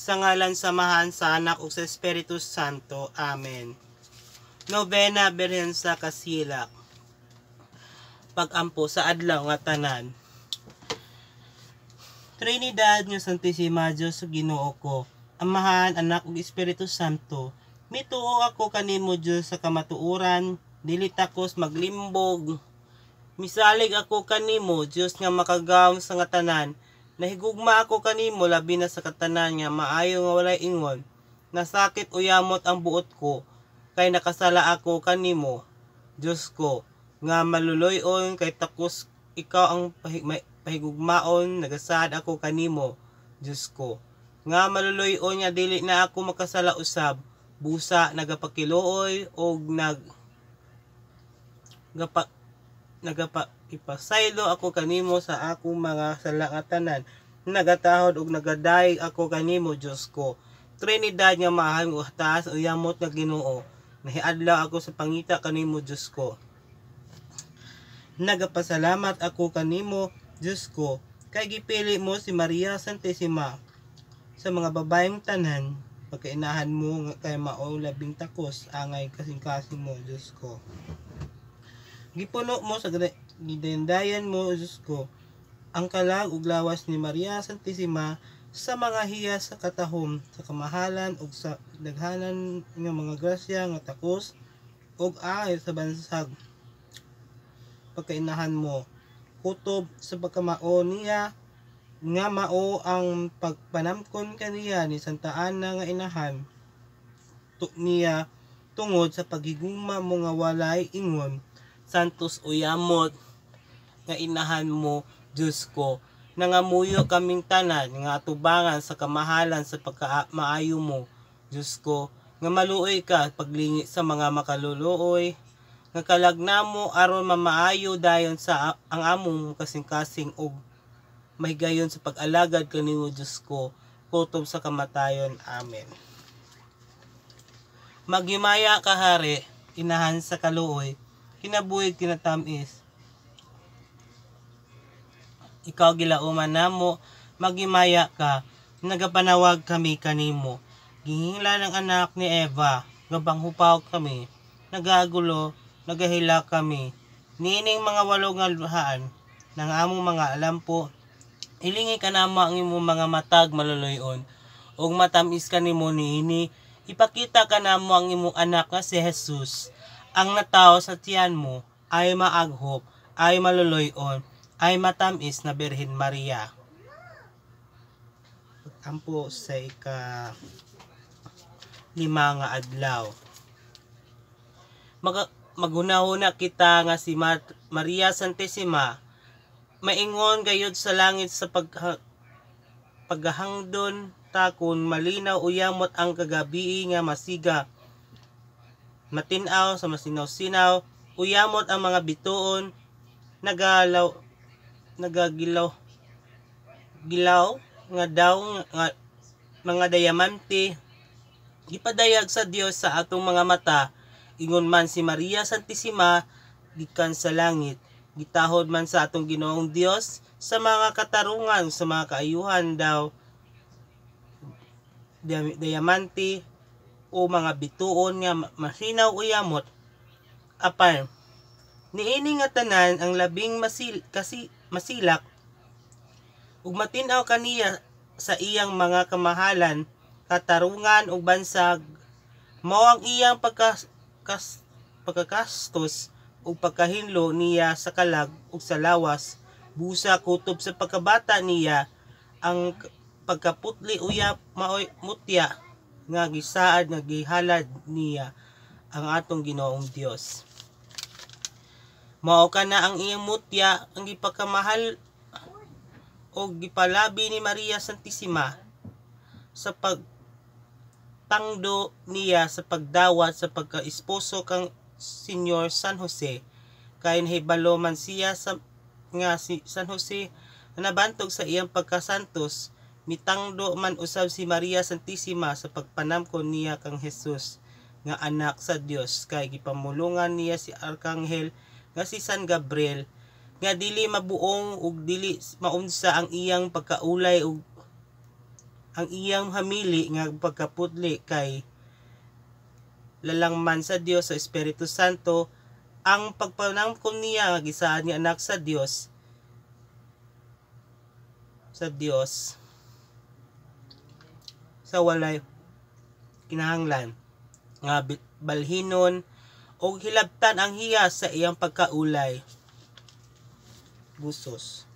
Sa ngalan samahan sa Anak ug sa Espiritu Santo. Amen. Novena Birhen sa Kasilak. Pag-ampo sa adlaw nga tanan. Trinidad nga Santisima Dios sa Ginoo ko, Amahan, Anak ug Espiritu Santo. Mituo ako kanimo Dios sa kamatuoran, dili takos maglimbog. Misalig ako kanimo Dios nga makagawom sa nga tanan. Nahigugma ako kanimo labi na sa katanan nga maayo nga walay ingon. Nasakit uyamot ang buot ko, kay nakasala ako kanimo, Dios ko, nga maluloyon kay takos ikaw ang pahigugmaon, nagasad ako kanimo, Dios ko. Nga maluloyon nga dili na ako makasala usab, busa nagapakiluoy o ipasaylo ako kanimo sa akong mga salangatanan, nagatahod ug nagadaig ako kanimo Dios ko. Trinidad nga mahal ug taas uyamot nga Ginoo, nahiadlaw ako sa pangita kanimo Dios ko. Nagapasalamat ako kanimo Dios ko, kay gipili mo si Maria Santisima sa mga babayeng tanan, pagkainahan mo kay mao labing takos angay kasing-kasing mo Dios ko. Gipuno mo sa gidendayan mo, Diyos ko, ang kalag ug lawas ni Maria Santisima sa mga hiya sa katahom, sa kamahalan ug sa daghanan nga mga grasya nga takos ug ay sa bansag. Pagkainahan mo, kutob sa pagkamao niya, nga mao ang pagpanamkon kaniya ni Santa Ana nga inahan, niya tungod sa paghigugma mo nga walay ingon, Santos uyamot nga inahan mo, Diyos ko, nangamuyo kaming tanan nga atubangan sa kamahalan sa pagkamaayo mo, Diyos ko, nga maluoy ka paglingi sa mga makaluluoy, nga kalagna mo aron mamaayo dayon sa ang among kasing-kasing og mahigayon sa pag-alagad kanimo, Diyos ko, kutob sa kamatayon. Amen. Maghimaya ka, Hari, inahan sa kaluoy, kinabuhig kinatamis. Ikaw gilauman namo, maghimaya ka, nagapanawag kami kanimo. Gihingla ng anak ni Eva, gabanghupaw kami, nagagulo, nagahila kami. Nining mga walong nga luhaan, ng among mga alampo, Ilingi ka namo ang imong mga matag maluluyon, ug matamis ka nimo niini, ipakita ka namo ang imong anak nga si Jesus, ang natawo sa tiyan mo, ay maaghop, ay maluluyon, ay matamis na Birhen Maria. Ampo sa ika-5 nga adlaw. Maghunahuna kita nga si Maria Santissima, maingon gayud sa langit sa paghangdon takon malinaw uyamot ang kagabi nga masiga. Matinaw sa masinaw-sinaw, uyamot ang mga bituon, nagagilaw nga daw nga mga dayamante, gipadayag sa Dios sa atong mga mata. Ingon man si Maria Santissima gikan sa langit, gitahod man sa atong Ginoong Dios sa mga katarungan, sa mga kaayuhan daw dayamante o mga bituon nga masinaw uyamot. Apan niini nga tanan ang labing masilak ug matinaw kaniya sa iyang mga kamahalan, katarungan ug bansag, mao ang iyang pagkakastos ug pagkahinlo niya sa kalag ug sa lawas, busa kutob sa pagkabata niya, ang pagkaputli uyap maoy mutya nga gisaad nga gihalad niya ang atong Ginoong Dios. Mao kana ang iyang mutya ang gipagkamahal o gipalabi ni Maria Santissima sa pagtangdo niya sa pagdawat sa pagkaesposo kang Senyor San Jose, kay nahibalo man siya nga si San Jose nabantog sa iyang pagkasantos, mitangdo man usab si Maria Santissima sa pagpanamkon niya kang Jesus nga anak sa Dios, kay gipamulungan niya si Arkanghel nga si San Gabriel nga dili mabuong ug dili maunsa ang iyang pagkaulay ug ang iyang hamili nga pagkapudli, kay lalangman sa Dios sa Espiritu Santo ang pagpanamkon niya nga gisaad nga anak sa Dios sa walay kinahanglan nga balhinon o hilabtan ang hiyas sa iyang pagkaulay. Busos.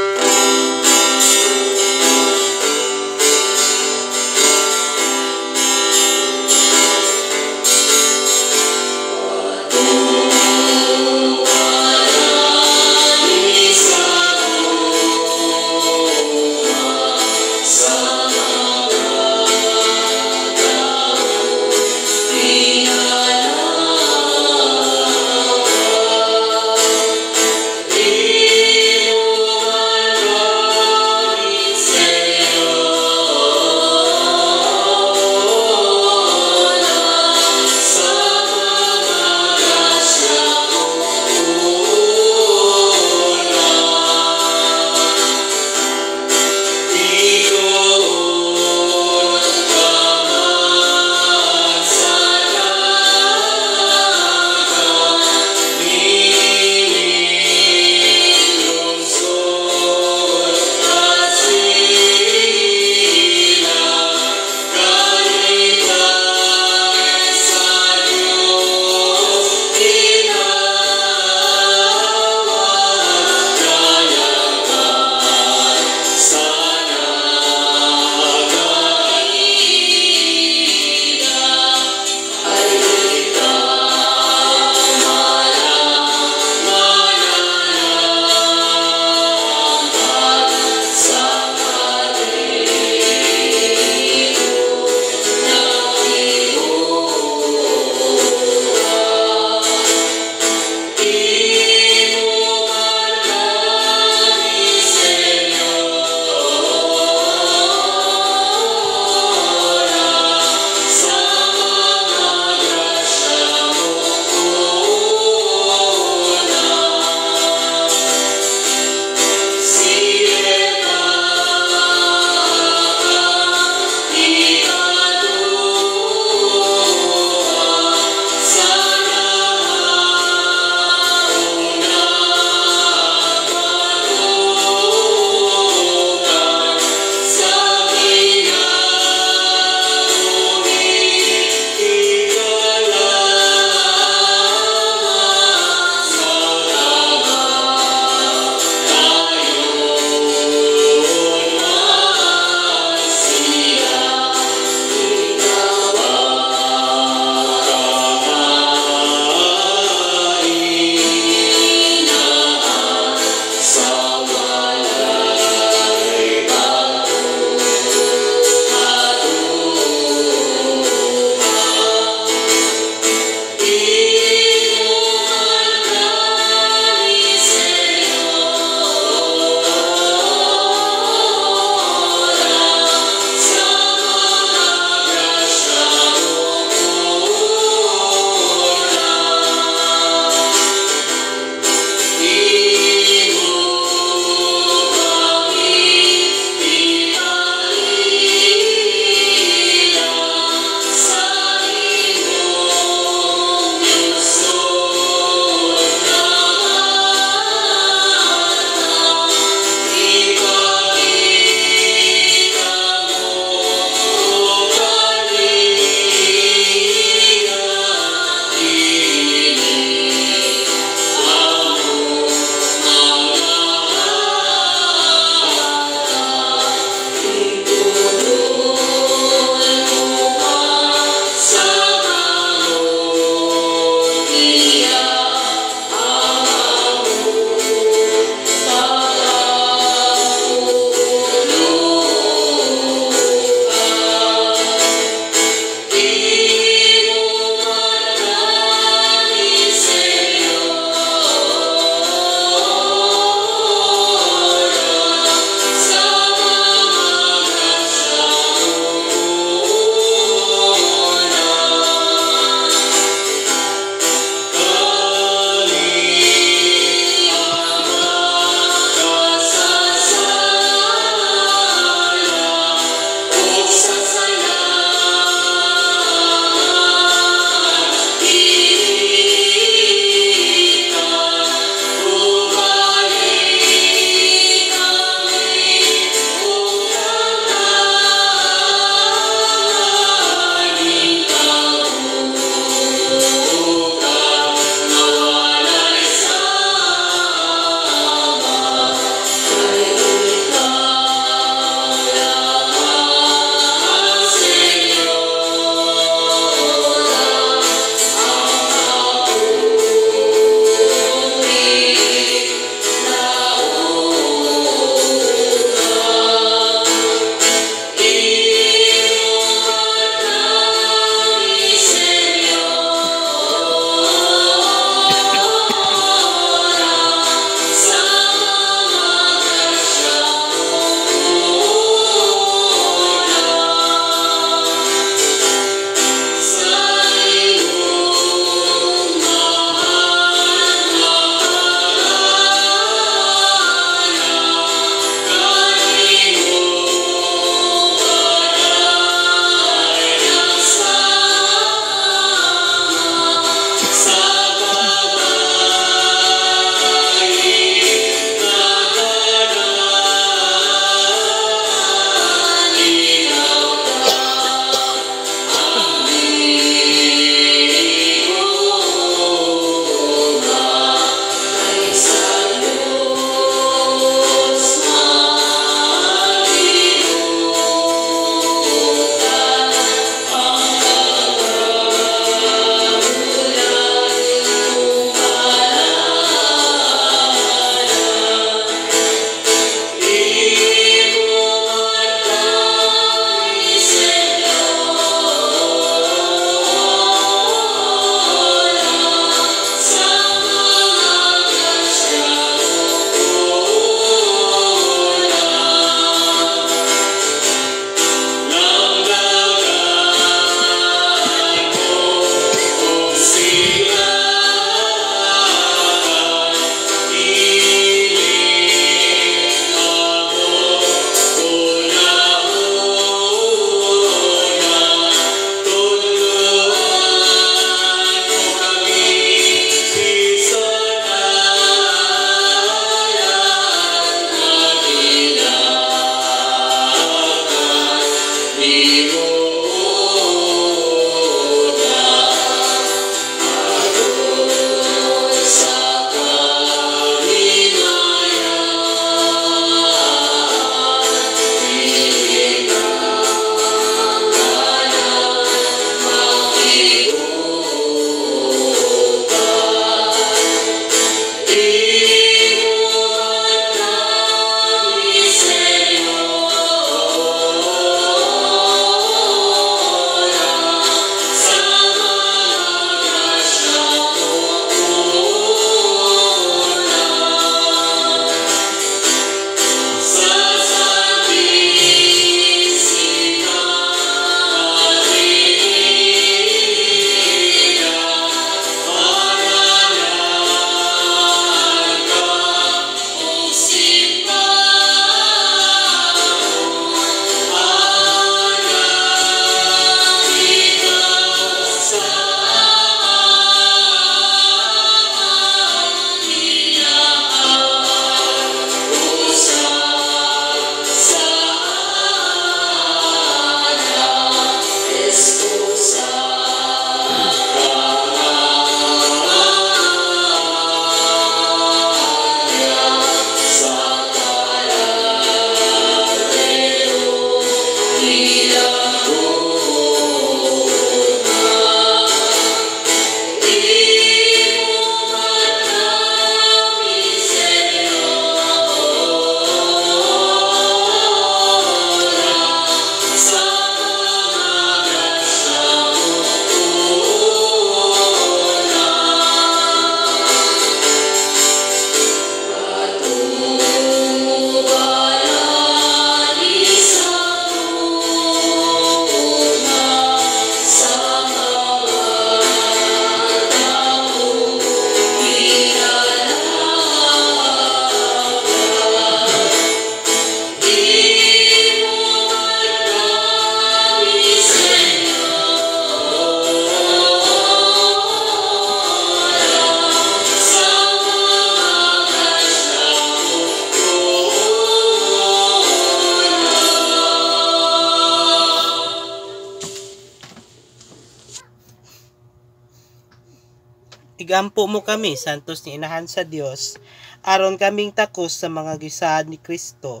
Igampo mo kami, santos ni inahan sa Dios, aron kaming takos sa mga gisaad ni Kristo.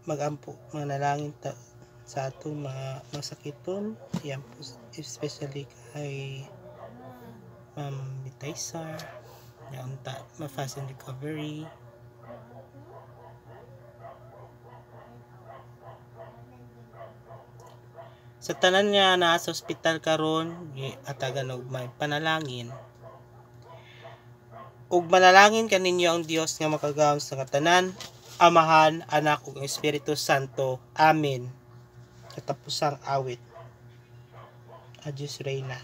Magampo, manalangin ta sa atong mga sakiton, yan po, especially kay Ma'am Mitaysar, yan ta, ma-fast and recovery. Sa tanan nga naa sa ospital karon, atagan og may panalangin. Ug manalangin kaninyo ang Dios nga makagahom sa katanan, Amahan, Anak ug Espiritu Santo. Amen. Katapusang awit. Adios Reina.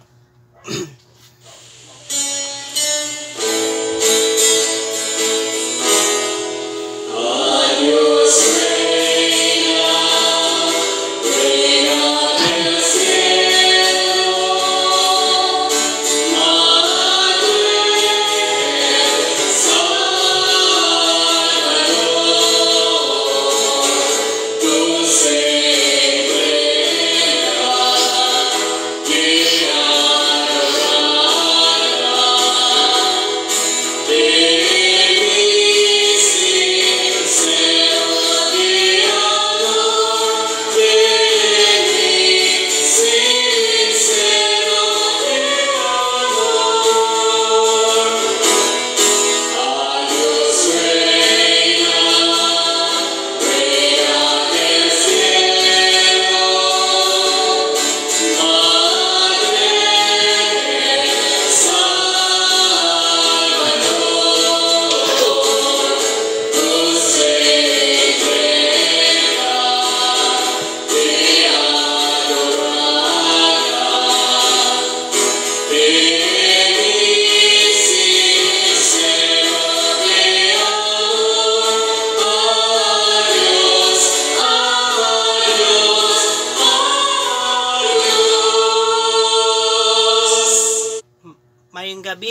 Mayong gabi